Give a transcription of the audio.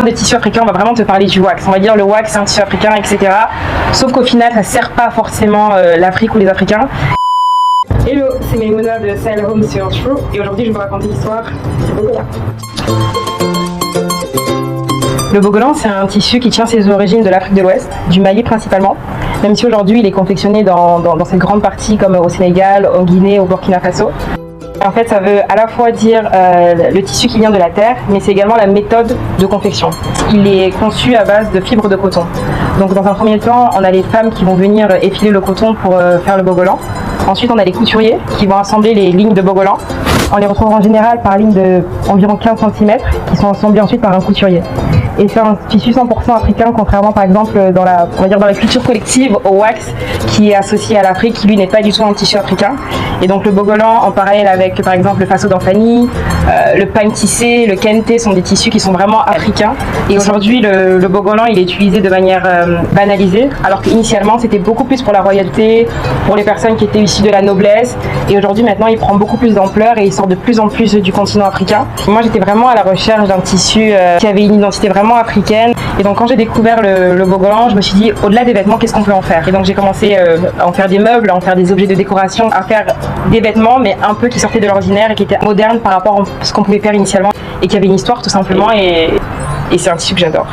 De tissu africain, on va vraiment te parler du wax. On va dire le wax c'est un tissu africain, etc. Sauf qu'au final, ça sert pas forcément l'Afrique ou les Africains. Hello, c'est Maimouna de Style Home sur True et aujourd'hui je vais vous raconter l'histoire du Bogolan. Le Bogolan, c'est un tissu qui tient ses origines de l'Afrique de l'Ouest, du Mali principalement, même si aujourd'hui il est confectionné dans cette grande partie comme au Sénégal, en Guinée, au Burkina Faso. En fait, ça veut à la fois dire le tissu qui vient de la terre, mais c'est également la méthode de confection. Il est conçu à base de fibres de coton. Donc dans un premier temps, on a les femmes qui vont venir effiler le coton pour faire le Bogolan. Ensuite, on a les couturiers qui vont assembler les lignes de Bogolan. On les retrouve en général par ligne de environ 15 cm qui sont assemblées ensuite par un couturier. Et c'est un tissu 100% africain, contrairement par exemple dans la culture collective au wax qui est associé à l'Afrique, qui lui n'est pas du tout un tissu africain. Et donc le Bogolan en parallèle avec par exemple le Faso d'Anfani, le pagne tissé, le kente sont des tissus qui sont vraiment africains. Et aujourd'hui le Bogolan il est utilisé de manière banalisée, alors qu'initialement c'était beaucoup plus pour la royauté, pour les personnes qui étaient issues de la noblesse. Et aujourd'hui maintenant il prend beaucoup plus d'ampleur et il sort de plus en plus du continent africain. Moi j'étais vraiment à la recherche d'un tissu qui avait une identité vraiment africaine. Et donc quand j'ai découvert le Bogolan, je me suis dit au-delà des vêtements, qu'est-ce qu'on peut en faire? Et donc j'ai commencé à en faire des meubles, à en faire des objets de décoration, à faire des vêtements mais un peu qui sortaient de l'ordinaire et qui étaient modernes par rapport à ce qu'on pouvait faire initialement et qui avaient une histoire tout simplement et c'est un tissu que j'adore.